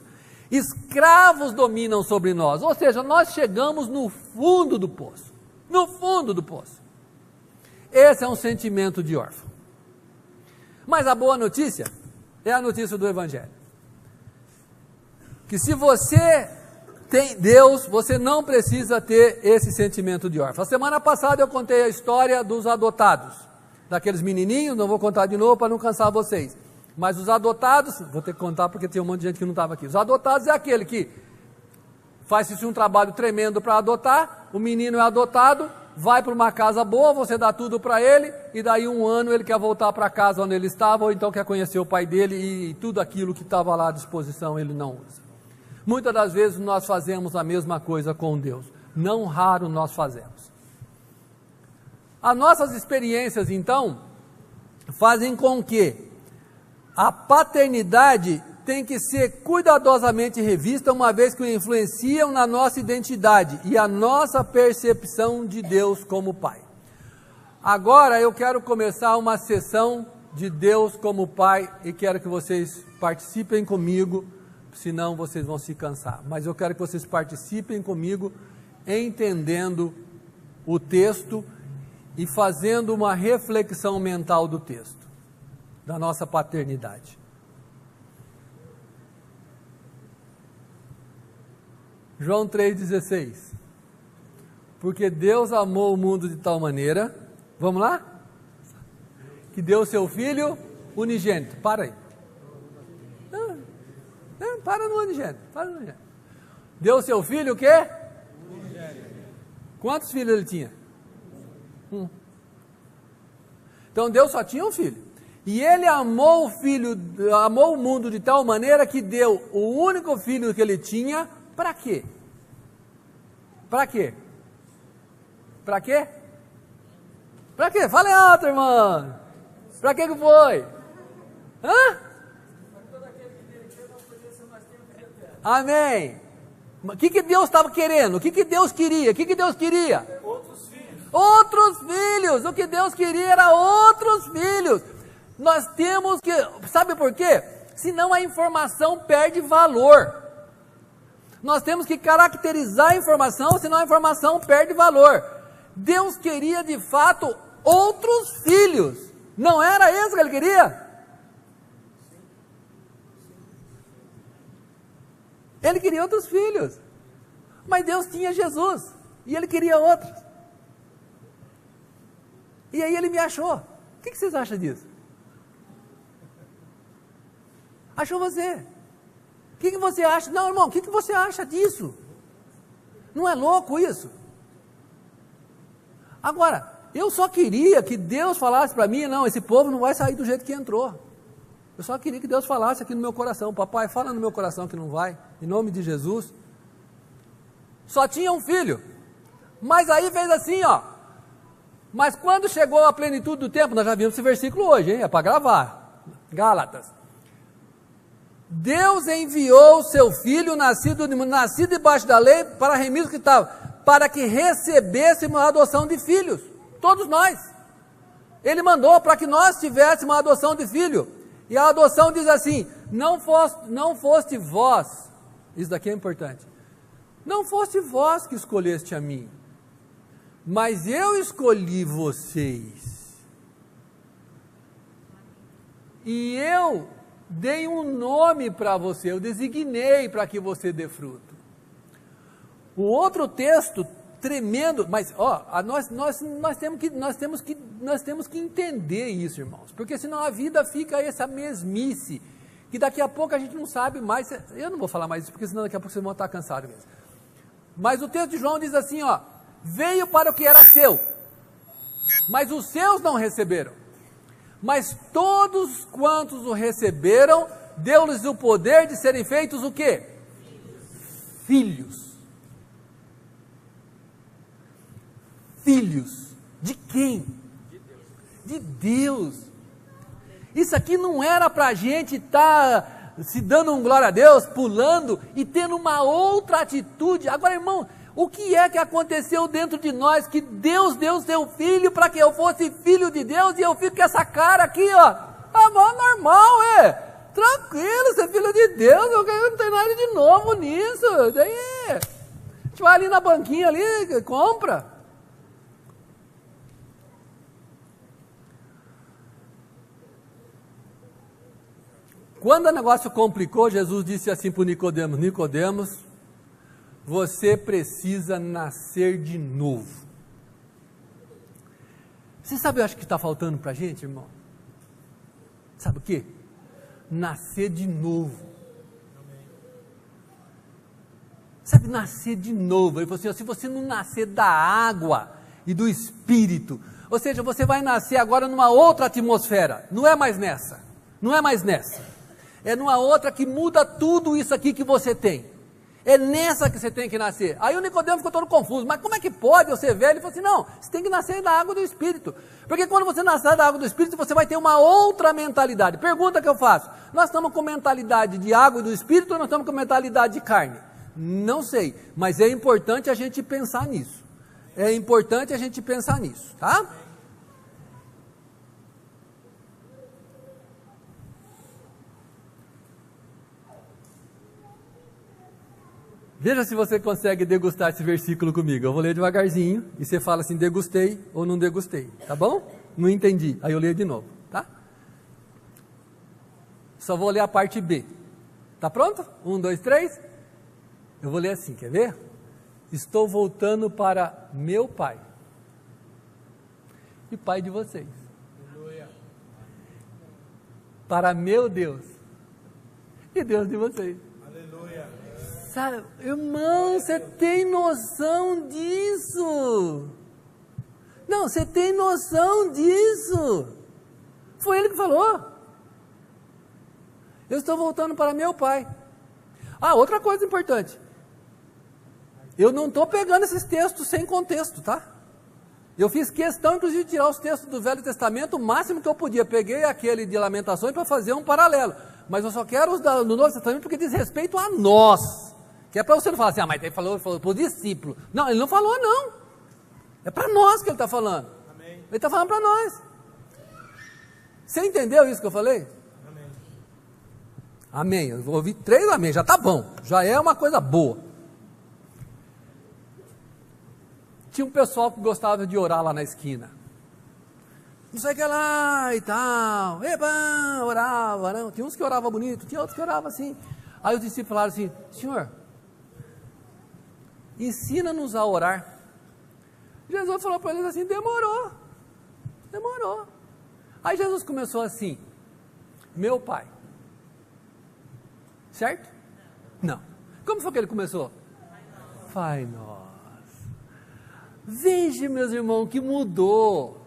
escravos dominam sobre nós, ou seja, nós chegamos no fundo do poço, esse é um sentimento de órfão. Mas a boa notícia é a notícia do Evangelho, que se você tem Deus, você não precisa ter esse sentimento de órfão. A semana passada eu contei a história dos adotados, daqueles menininhos, não vou contar de novo para não cansar vocês, mas os adotados, vou ter que contar porque tem um monte de gente que não estava aqui, os adotados é aquele que faz-se um trabalho tremendo para adotar, o menino é adotado, vai para uma casa boa, você dá tudo para ele, e daí um ano ele quer voltar para a casa onde ele estava, ou então quer conhecer o pai dele, e tudo aquilo que estava lá à disposição ele não usa. Muitas das vezes nós fazemos a mesma coisa com Deus, não raro nós fazemos. As nossas experiências então, fazem com que a paternidade tem que ser cuidadosamente revista, uma vez que influenciam na nossa identidade e a nossa percepção de Deus como Pai. Agora eu quero começar uma sessão de Deus como Pai e quero que vocês participem comigo, senão vocês vão se cansar, mas eu quero que vocês participem comigo, entendendo o texto e fazendo uma reflexão mental do texto, da nossa paternidade. João 3,16, porque Deus amou o mundo de tal maneira, vamos lá? Que deu o seu Filho unigênito, para aí. Para no unigênito. Deu o seu filho o quê? Unigênito. Quantos filhos ele tinha? Então Deus só tinha um filho. E Ele amou o filho, amou o mundo de tal maneira que deu o único filho que Ele tinha, para quê? Para quê? Para quê? Para quê? Fala alto, irmão. Para que foi? Hã? Amém. O que Deus estava querendo? O que Deus queria? O que Deus queria? Outros filhos. Outros filhos. O que Deus queria era outros filhos. Nós temos que... Sabe por quê? Senão a informação perde valor. Nós temos que caracterizar a informação, senão a informação perde valor. Deus queria de fato outros filhos. Não era isso que Ele queria? Ele queria outros filhos. Mas Deus tinha Jesus. E Ele queria outros. E aí Ele me achou. O que vocês acham disso? Achou você. O que você acha? Não, irmão, o que você acha disso? Não é louco isso? Agora, eu só queria que Deus falasse para mim, não, esse povo não vai sair do jeito que entrou. Eu só queria que Deus falasse aqui no meu coração, papai, fala no meu coração que não vai, em nome de Jesus. Só tinha um filho, mas aí fez assim, ó. Mas quando chegou a plenitude do tempo, nós já vimos esse versículo hoje, hein? É para gravar. Gálatas. Deus enviou o seu filho, nascido debaixo da lei, para remir os que estavam, para que recebêssemos a adoção de filhos. Todos nós. Ele mandou para que nós tivéssemos a adoção de filho. E a adoção diz assim: não foste vós, isso daqui é importante, não foste vós que escolheste a mim, mas eu escolhi vocês. E eu dei um nome para você, eu designei para que você dê fruto. O outro texto tremendo, mas ó, nós temos que entender isso, irmãos, porque senão a vida fica essa mesmice, que daqui a pouco a gente não sabe mais. Eu não vou falar mais isso, porque senão daqui a pouco vocês vão estar cansados mesmo. Mas o texto de João diz assim, ó: veio para o que era seu, mas os seus não receberam. Mas todos quantos o receberam, deu-lhes o poder de serem feitos o quê? Filhos. Filhos. De quem? De Deus. Isso aqui não era para a gente estar se dando um glória a Deus, pulando e tendo uma outra atitude. Agora, irmão, o que é que aconteceu dentro de nós, que Deus deu seu filho para que eu fosse filho de Deus, e eu fico com essa cara aqui, ó, normal, tranquilo, ser filho de Deus, não tem nada de novo nisso, daí, a gente vai ali na banquinha ali, compra. Quando o negócio complicou, Jesus disse assim para o Nicodemos: Nicodemos, você precisa nascer de novo. Você sabe, eu acho que está faltando para a gente, irmão? Sabe o quê? Nascer de novo. Sabe, nascer de novo. Ele falou assim: se você não nascer da água e do Espírito, ou seja, você vai nascer agora numa outra atmosfera, não é mais nessa, é numa outra que muda tudo isso aqui que você tem. É nessa que você tem que nascer. Aí o Nicodemo ficou todo confuso. Mas como é que pode eu ser velho? Ele falou assim: não, você tem que nascer da água do Espírito. Porque quando você nascer da água do Espírito, você vai ter uma outra mentalidade. Pergunta que eu faço: nós estamos com mentalidade de água e do Espírito, ou nós estamos com mentalidade de carne? Não sei, mas é importante a gente pensar nisso. Tá? Veja se você consegue degustar esse versículo comigo. Eu vou ler devagarzinho e você fala assim: degustei ou não degustei, tá bom? Não entendi, aí eu leio de novo, tá? Só vou ler a parte B. Tá pronto? 1, 2, 3. Eu vou ler assim, quer ver? Estou voltando para meu Pai e Pai de vocês. Aleluia. Para meu Deus e Deus de vocês. Sabe, irmão, você tem noção disso? Não, você tem noção disso? Foi ele que falou. Eu estou voltando para meu pai. Ah, outra coisa importante. Eu não estou pegando esses textos sem contexto, tá? Eu fiz questão, inclusive, de tirar os textos do Velho Testamento, o máximo que eu podia. Peguei aquele de Lamentações para fazer um paralelo. Mas eu só quero os do Novo Testamento porque diz respeito a nós. Que é para você não falar assim, mas ele falou para o discípulo. Não, ele não falou, não. É para nós que ele está falando. Amém. Ele está falando para nós. Você entendeu isso que eu falei? Amém. Amém. Eu vou ouvir 3 amém, já está bom. Já é uma coisa boa. Tinha um pessoal que gostava de orar lá na esquina. Não sei o que lá e tal. Eba, orava. Tinha uns que oravam bonito, tinha outros que oravam assim. Aí os discípulos falaram assim, Senhor, ensina-nos a orar. Jesus falou para eles assim, demorou. Aí Jesus começou assim, meu Pai. Certo? Não. Como foi que ele começou? Pai nosso. Veja, meus irmãos, que mudou.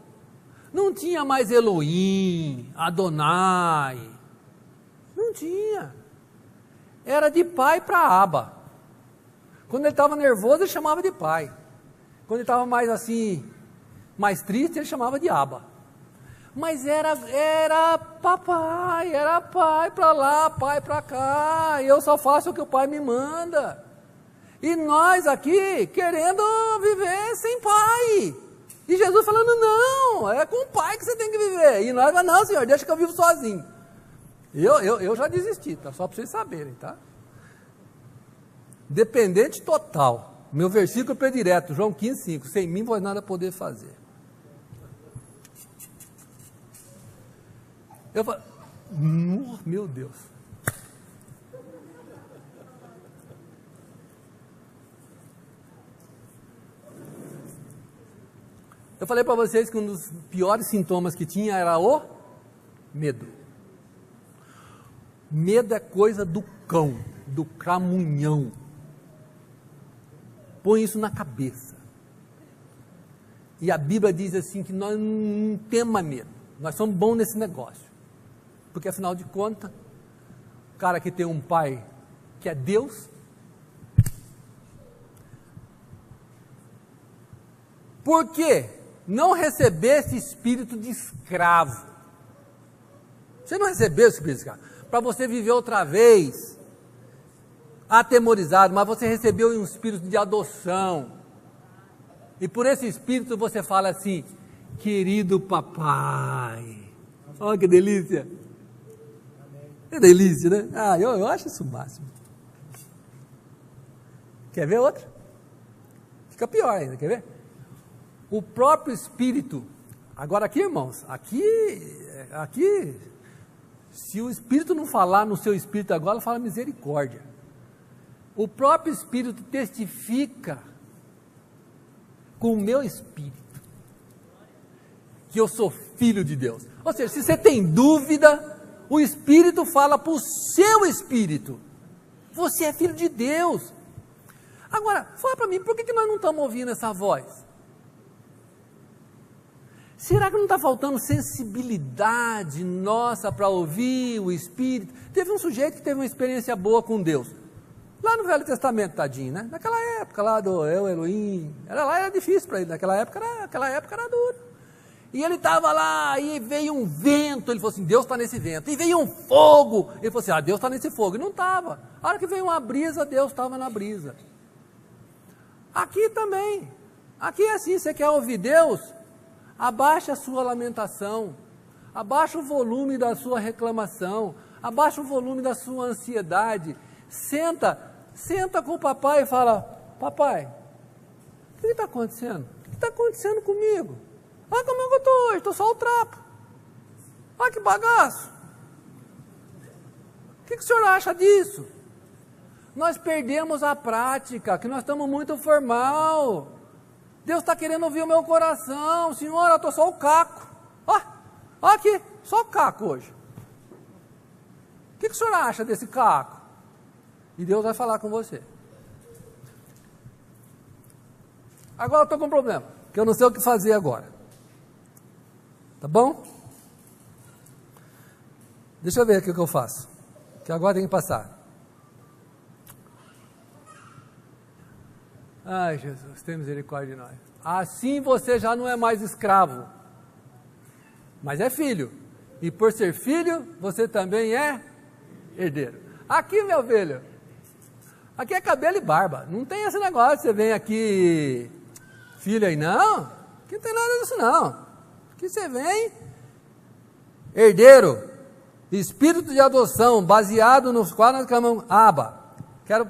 Não tinha mais Elohim, Adonai. Não tinha. Era de pai para Aba. Quando ele estava nervoso, ele chamava de pai. Quando ele estava mais assim, mais triste, ele chamava de Aba. Mas era papai, era pai para lá, pai para cá. E eu só faço o que o pai me manda. E nós aqui querendo viver sem pai. E Jesus falando, não, é com o pai que você tem que viver. E nós, não, Senhor, deixa que eu vivo sozinho. Eu já desisti, tá? Só para vocês saberem, tá? Dependente total. Meu versículo é predileto, João 15,5. Sem mim vós nada poder fazer. Eu falo, meu Deus. Eu falei para vocês que um dos piores sintomas que tinha era o medo. Medo é coisa do cão, do cramunhão. Põe isso na cabeça. E a Bíblia diz assim que nós não temos medo. Nós somos bons nesse negócio. Porque afinal de contas, o cara que tem um pai que é Deus, por quê? Não receber esse espírito de escravo. Você não recebeu esse espírito de escravo. Para você viver outra vez, atemorizado, mas você recebeu um espírito de adoção. E por esse espírito você fala assim, querido papai. Olha que delícia. Que delícia, né? Ah, eu acho isso o máximo. Quer ver outro? Fica pior ainda, quer ver? O próprio Espírito, agora aqui, irmãos, aqui, se o Espírito não falar no seu Espírito agora, fala misericórdia. O próprio Espírito testifica com o meu Espírito que eu sou filho de Deus. Ou seja, se você tem dúvida, o Espírito fala para o seu Espírito, você é filho de Deus. Agora, fala para mim, por que nós não estamos ouvindo essa voz? Será que não está faltando sensibilidade nossa para ouvir o Espírito? Teve um sujeito que teve uma experiência boa com Deus, lá no Velho Testamento, tadinho, né? Naquela época lá do Elohim, era difícil para ele, naquela época era duro. E ele estava lá, e veio um vento, ele falou assim, Deus está nesse vento. E veio um fogo, ele falou assim, Deus está nesse fogo. E não estava. A hora que veio uma brisa, Deus estava na brisa. Aqui também, aqui é assim, você quer ouvir Deus? Abaixa a sua lamentação, abaixa o volume da sua reclamação, abaixa o volume da sua ansiedade, senta com o papai e fala, papai, o que está acontecendo? O que está acontecendo comigo? Olha como eu estou hoje, estou só o trapo, olha que bagaço, o que o senhor acha disso? Nós perdemos a prática, que nós estamos muito formal. Deus está querendo ouvir o meu coração. Senhor, eu estou só o caco. Ó aqui, só o caco hoje. O que o senhor acha desse caco? E Deus vai falar com você. Agora eu estou com um problema, que eu não sei o que fazer agora. Tá bom? Deixa eu ver aqui o que eu faço, que agora tem que passar. Ai, Jesus, tem misericórdia de nós. Assim você já não é mais escravo, mas é filho. E por ser filho, você também é herdeiro. Aqui, meu filho, aqui é cabelo e barba. Não tem esse negócio, você vem aqui, filho aí, não. Aqui não tem nada disso, não. Aqui você vem, herdeiro, espírito de adoção, baseado nos quais nós chamamos Abba.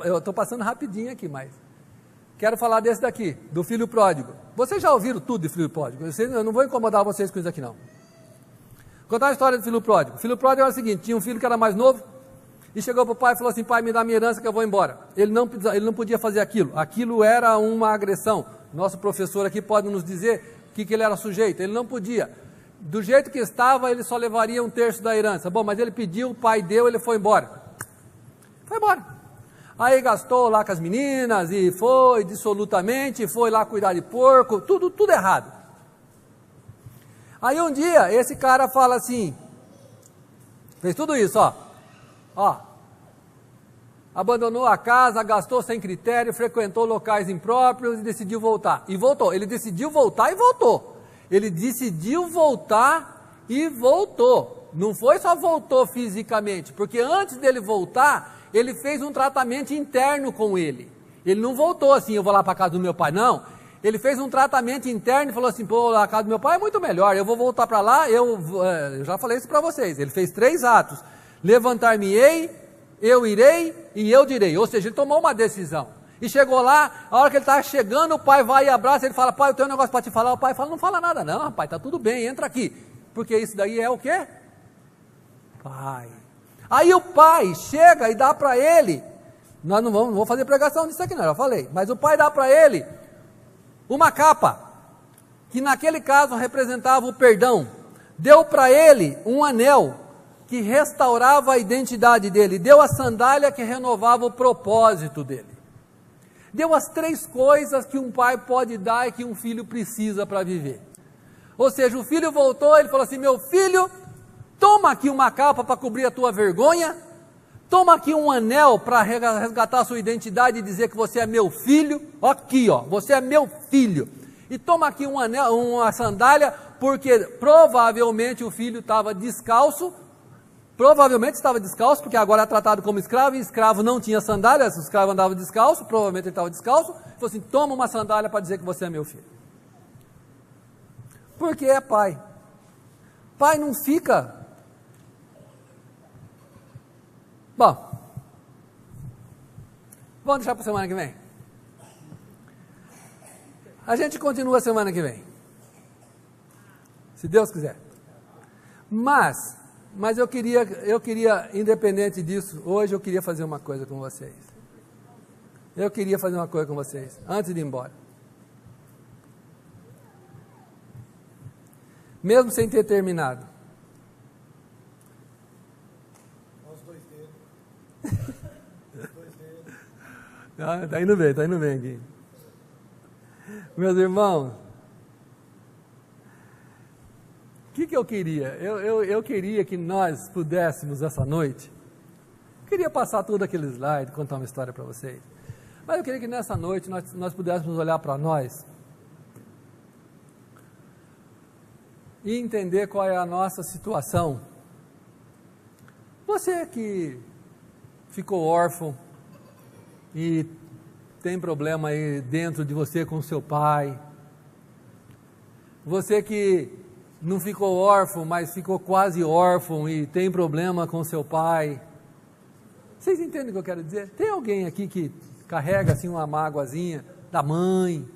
Eu estou passando rapidinho aqui, mas quero falar desse daqui, do filho pródigo. Vocês já ouviram tudo de filho pródigo? Eu não vou incomodar vocês com isso aqui, não. Vou contar a história do filho pródigo. O filho pródigo era o seguinte: tinha um filho que era mais novo, e chegou para o pai e falou assim: pai, me dá minha herança que eu vou embora. Ele não podia fazer aquilo. Aquilo era uma agressão. Nosso professor aqui pode nos dizer o que ele era sujeito. Ele não podia. Do jeito que estava, ele só levaria 1/3 da herança. Bom, mas ele pediu, o pai deu, ele foi embora. Foi embora. Aí gastou lá com as meninas, e foi dissolutamente, foi lá cuidar de porco, tudo errado. Aí um dia, esse cara fala assim, fez tudo isso, ó, abandonou a casa, gastou sem critério, frequentou locais impróprios e decidiu voltar. E voltou, ele decidiu voltar e voltou. Ele decidiu voltar e voltou. Não foi só voltou fisicamente, porque antes dele voltar, ele fez um tratamento interno com ele. Ele não voltou assim, eu vou lá para a casa do meu pai, não. Ele fez um tratamento interno e falou assim, pô, a casa do meu pai é muito melhor, eu vou voltar para lá, eu já falei isso para vocês. Ele fez 3 atos: levantar-me-ei, eu irei e eu direi. Ou seja, ele tomou uma decisão. E chegou lá, a hora que ele está chegando, o pai vai e abraça, ele fala, pai, eu tenho um negócio para te falar. O pai fala, não fala nada não, rapaz, está tudo bem, entra aqui. Porque isso daí é o quê? Pai. Aí o pai chega e dá para ele, nós não vamos fazer pregação disso aqui não, eu falei, mas o pai dá para ele uma capa, que naquele caso representava o perdão, deu para ele um anel, que restaurava a identidade dele, deu a sandália que renovava o propósito dele, deu as 3 coisas que um pai pode dar e que um filho precisa para viver. Ou seja, o filho voltou, ele falou assim, meu filho, toma aqui uma capa para cobrir a tua vergonha, toma aqui um anel para resgatar a sua identidade e dizer que você é meu filho, aqui ó, você é meu filho, e toma aqui um anel, uma sandália, porque provavelmente o filho estava descalço, porque agora é tratado como escravo, e escravo não tinha sandálias, o escravo andava descalço, provavelmente ele estava descalço, falou assim, toma uma sandália para dizer que você é meu filho, porque é pai. Pai não fica... Bom, vamos deixar para semana que vem. A gente continua semana que vem, se Deus quiser. Mas eu queria, independente disso, hoje eu queria fazer uma coisa com vocês. Antes de ir embora. Mesmo sem ter terminado. Está indo bem aqui. Meus irmãos, o que eu queria? Eu queria que nós pudéssemos essa noite, queria passar todo aquele slide, contar uma história para vocês, mas eu queria que nessa noite nós pudéssemos olhar para nós e entender qual é a nossa situação. Você que ficou órfão e tem problema aí dentro de você com seu pai, você que não ficou órfão, mas ficou quase órfão e tem problema com seu pai, vocês entendem o que eu quero dizer? Tem alguém aqui que carrega assim uma mágoazinha da mãe,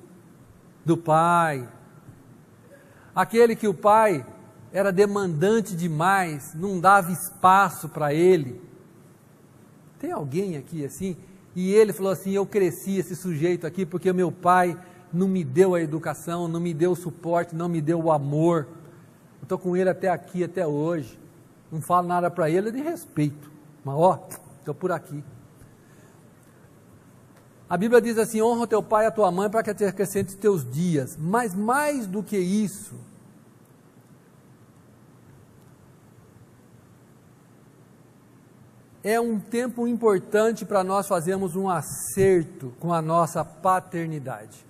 do pai, aquele que o pai era demandante demais, não dava espaço para ele? Tem alguém aqui assim? E ele falou assim, eu cresci esse sujeito aqui porque meu pai não me deu a educação, não me deu o suporte, não me deu o amor, eu estou com ele até aqui, até hoje, não falo nada para ele, é de respeito, mas ó, estou por aqui. A Bíblia diz assim, honra o teu pai e a tua mãe para que te acrescente os teus dias, mas mais do que isso, é um tempo importante para nós fazermos um acerto com a nossa paternidade.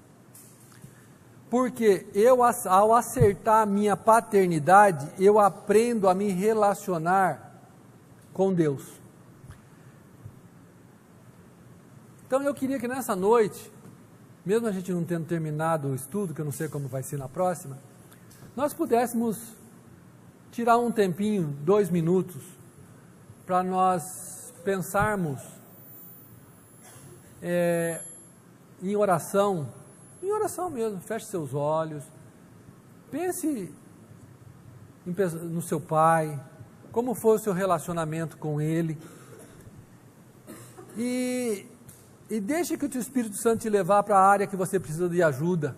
Porque ao acertar a minha paternidade, eu aprendo a me relacionar com Deus. Então eu queria que nessa noite, mesmo a gente não tendo terminado o estudo, que eu não sei como vai ser na próxima, nós pudéssemos tirar um tempinho, 2 minutos, para nós pensarmos em oração mesmo. Feche seus olhos, pense no seu pai, como foi o seu relacionamento com ele, e deixe que o teu Espírito Santo te levar para a área que você precisa de ajuda.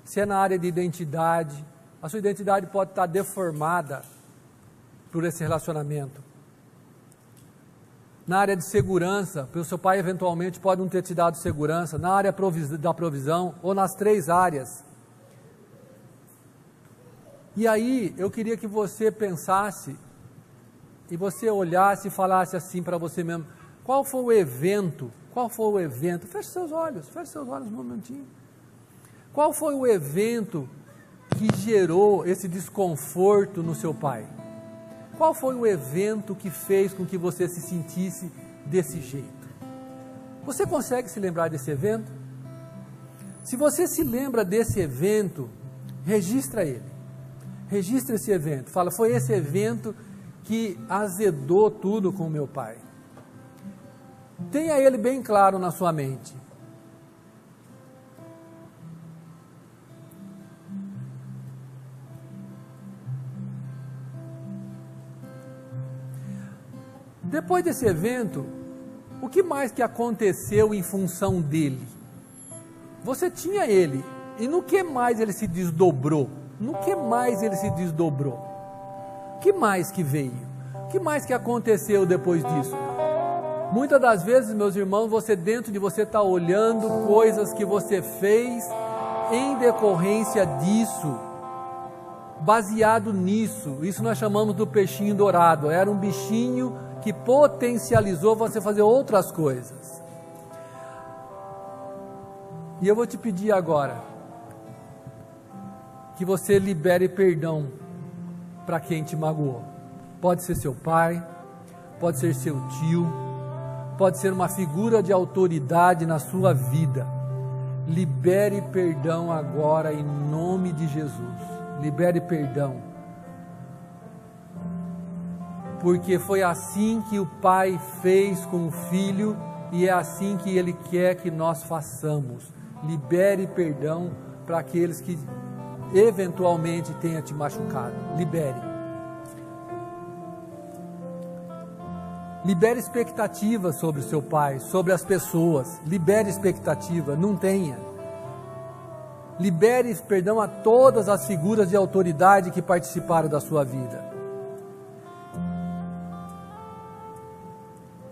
Se é na área de identidade, a sua identidade pode estar deformada por esse relacionamento. Na área de segurança, o seu pai eventualmente pode não ter te dado segurança, na área da provisão, ou nas 3 áreas. E aí, eu queria que você pensasse, e você olhasse e falasse assim para você mesmo, qual foi o evento? Feche seus olhos um momentinho. Qual foi o evento que gerou esse desconforto no seu pai? Qual foi o evento que fez com que você se sentisse desse jeito? Você consegue se lembrar desse evento? Se você se lembra desse evento, registra ele. Registra esse evento. Fala, foi esse evento que azedou tudo com o meu pai. Tenha ele bem claro na sua mente. Depois desse evento, o que mais que aconteceu em função dele? Você tinha ele, e no que mais ele se desdobrou? O que mais que veio? O que mais que aconteceu depois disso? Muitas das vezes, meus irmãos, dentro de você está olhando coisas que você fez em decorrência disso, baseado nisso. Isso nós chamamos do peixinho dourado. Era um bichinho que potencializou você fazer outras coisas. E eu vou te pedir agora que você libere perdão para quem te magoou. Pode ser seu pai, pode ser seu tio, pode ser uma figura de autoridade na sua vida. Libere perdão agora em nome de Jesus. Libere perdão. Porque foi assim que o Pai fez com o Filho e é assim que Ele quer que nós façamos. Libere perdão para aqueles que eventualmente tenham te machucado. Libere. Libere expectativa sobre o seu pai, sobre as pessoas. Libere expectativa, não tenha. Libere perdão a todas as figuras de autoridade que participaram da sua vida.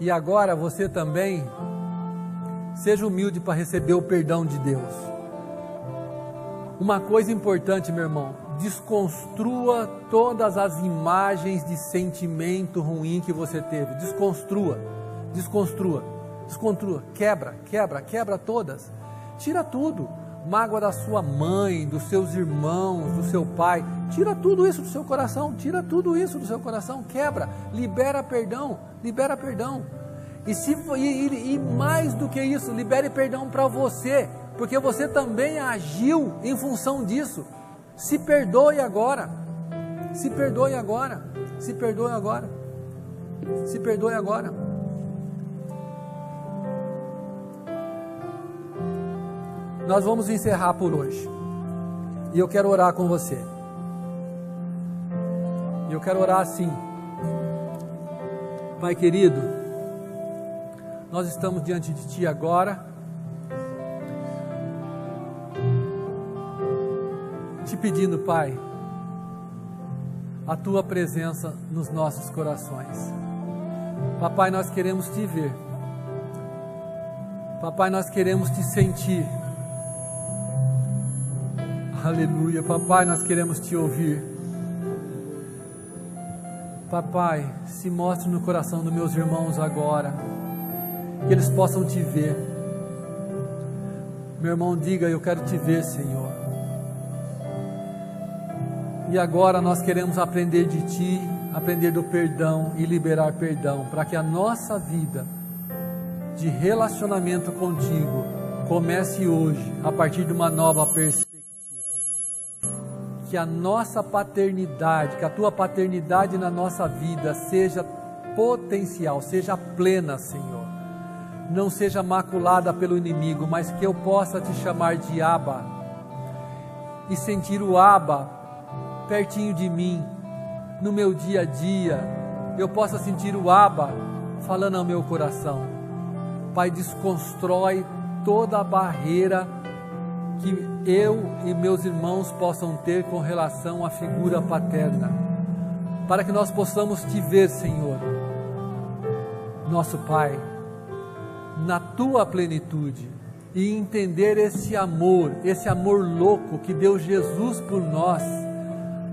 E agora você também, seja humilde para receber o perdão de Deus. Uma coisa importante, meu irmão, desconstrua todas as imagens de sentimento ruim que você teve. Desconstrua, quebra todas. Tira tudo. Mágoa da sua mãe, dos seus irmãos, do seu pai. Tira tudo isso do seu coração. Quebra, libera perdão. E mais do que isso, libere perdão para você, porque você também agiu em função disso. Se perdoe agora. Nós vamos encerrar por hoje. E eu quero orar com você. E eu quero orar assim. Pai querido, nós estamos diante de Ti agora, te pedindo, Pai, a Tua presença nos nossos corações. Papai, nós queremos Te ver. Papai, nós queremos Te sentir. Aleluia. Papai, nós queremos Te ouvir. Papai, se mostre no coração dos meus irmãos agora, que eles possam te ver. Meu irmão, diga: eu quero te ver, Senhor. E agora nós queremos aprender de Ti, aprender do perdão e liberar perdão, para que a nossa vida de relacionamento contigo comece hoje, a partir de uma nova perspectiva. Que a nossa paternidade, que a Tua paternidade na nossa vida seja potencial, seja plena, Senhor. Não seja maculada pelo inimigo, mas que eu possa Te chamar de Abba e sentir o Abba pertinho de mim, no meu dia a dia. Eu possa sentir o Abba falando ao meu coração. Pai, desconstrói toda a barreira que eu e meus irmãos possam ter com relação à figura paterna, para que nós possamos Te ver, Senhor, nosso Pai, na Tua plenitude, e entender esse amor louco que deu Jesus por nós.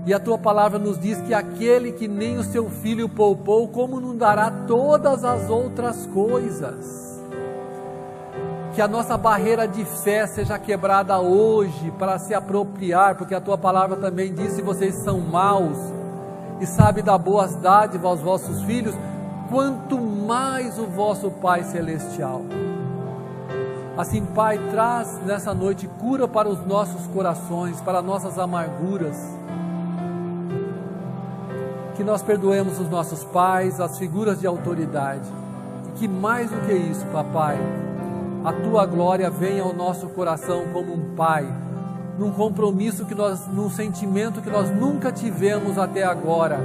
E a Tua palavra nos diz que aquele que nem o Seu Filho poupou, como não dará todas as outras coisas? Que a nossa barreira de fé seja quebrada hoje, para se apropriar, porque a Tua palavra também diz: se vocês são maus e sabem dar boas dádivas aos vossos filhos, quanto mais o vosso Pai Celestial. Assim, Pai, traz nessa noite cura para os nossos corações, para nossas amarguras. Que nós perdoemos os nossos pais, as figuras de autoridade. E que mais do que isso, Papai, a Tua glória venha ao nosso coração como um Pai, num compromisso num sentimento que nós nunca tivemos até agora,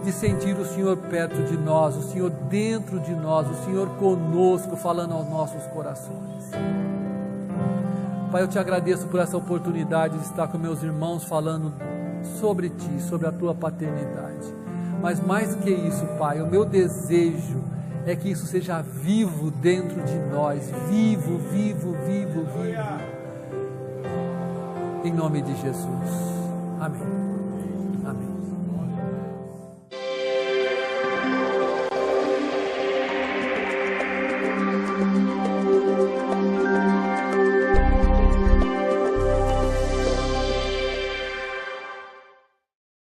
de sentir o Senhor perto de nós, o Senhor dentro de nós, o Senhor conosco, falando aos nossos corações. Pai, eu Te agradeço por essa oportunidade de estar com meus irmãos falando sobre Ti, sobre a Tua paternidade. Mas mais que isso, Pai, o meu desejo é que isso seja vivo dentro de nós, vivo, vivo, vivo, vivo. Em nome de Jesus. Amém.